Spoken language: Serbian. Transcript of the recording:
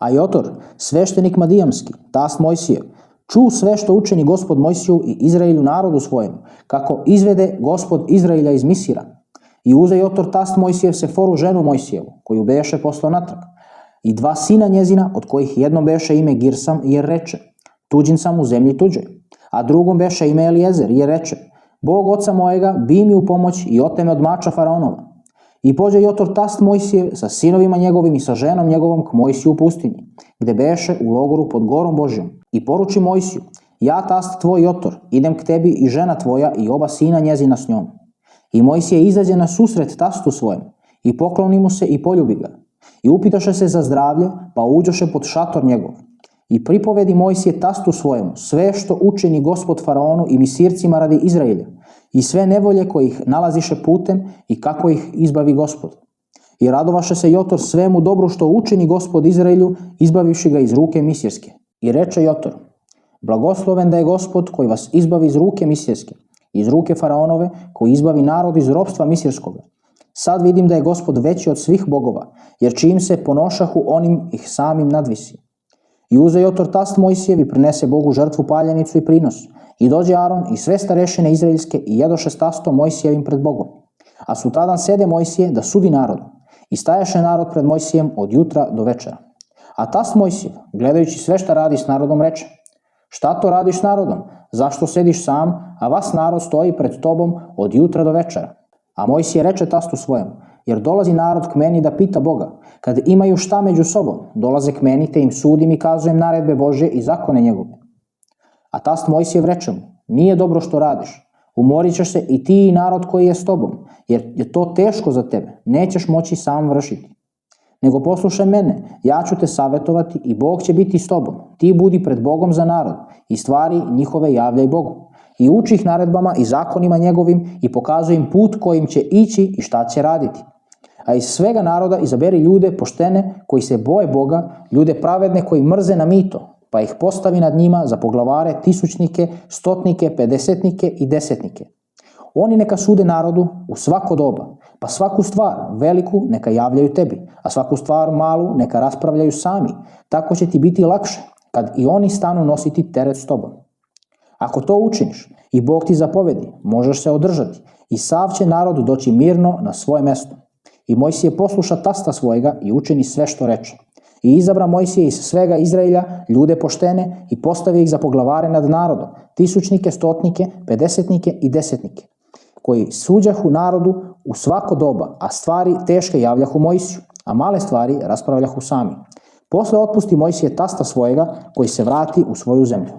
A Jotor, sveštenik Madijamski, tast Mojsijev, ču sve što učini Gospod Mojsiju i Izraelju narodu svojemu, kako izvede Gospod Izraelja iz Misira. I uze Jotor tast Mojsijev Seforu ženu Mojsijevu, koju beše poslao natrag, i 2 sina njezina, od kojih jednom beše ime Girsam, jer reče, tuđin sam u zemlji tuđoj, a drugom beše ime Elijezer, jer reče, Bog oca mojega bi mi u pomoć i oteme od mača faraonova. I pođe Jotor tast Mojsijev sa sinovima njegovim i sa ženom njegovom k Mojsiju u pustinji, gde beše u logoru pod gorom Božjom. I poruči Mojsiju, ja tast tvoj Jotor, idem k tebi i žena tvoja i oba sina njezina s njom. I Mojsije izađe na susret tastu svojem i pokloni mu se i poljubi ga. I upitaše se za zdravlje, pa uđoše pod šator njegov. I pripovedi Mojsije tastu svojemu sve što učini Gospod faraonu i misircima radi Izraelja i sve nevolje koje ih nalaziše putem i kako ih izbavi Gospod. I radovaše se Jotor svemu dobru što učini Gospod Izraelju, izbavivši ga iz ruke misirske. I reče Jotor, blagosloven da je Gospod koji vas izbavi iz ruke misirske, iz ruke faraonove, koji izbavi narod iz ropstva misirskoga. Sad vidim da je Gospod veći od svih bogova, jer čim se ponošahu onim ih samim nadvisi. I uze Jotor tast Mojsijev i prinese Bogu žrtvu paljenicu i prinos. I dođe Aron i sve starešine izraelske i jedoše s tastom Mojsijevim pred Bogom. A sutradan sede Mojsije da sudi narodu. I staješe narod pred Mojsijem od jutra do večera. A tast Mojsijev, gledajući sve šta radi s narodom, reče, šta to radiš s narodom? Zašto sediš sam, a vas narod stoji pred tobom od jutra do večera? A Mojsije reče tastu svojemu, jer dolazi narod k meni da pita Boga. Kad imaju šta među sobom, dolaze k meni te im sudim i kazujem naredbe Božje i zakone njegove. A tast Mojsijev reče mu, nije dobro što radiš, umorit ćeš se i ti i narod koji je s tobom, jer je to teško za tebe, nećeš moći sam vršiti. Nego poslušaj mene, ja ću te savjetovati i Bog će biti s tobom, ti budi pred Bogom za narod i stvari njihove javljaj Bogu. I uči ih naredbama i zakonima njegovim i pokazuj im put kojim će ići i šta će raditi. A iz svega naroda izaberi ljude poštene koji se boje Boga, ljude pravedne koji mrze na mito, pa ih postavi nad njima za poglavare, tisućnike, stotnike, pedesetnike i desetnike. Oni neka sude narodu u svako doba, pa svaku stvar veliku neka javljaju tebi, a svaku stvar malu neka raspravljaju sami, tako će ti biti lakše, kad i oni stanu nositi teret s tobom. Ako to učiniš i Bog ti zapovedi, možeš se održati i sav će narod doći mirno na svoje mesto. I Mojsije posluša tasta svojega i učini sve što reče. I izabra Mojsije iz svega Izraelja ljude poštene i postavi ih za poglavare nad narodom, tisućnike, stotnike, pedesetnike i desetnike, koji suđahu narodu u svako doba, a stvari teške javljahu Mojsiju, a male stvari raspravljahu sami. Posle otpusti Mojsije tasta svojega koji se vrati u svoju zemlju.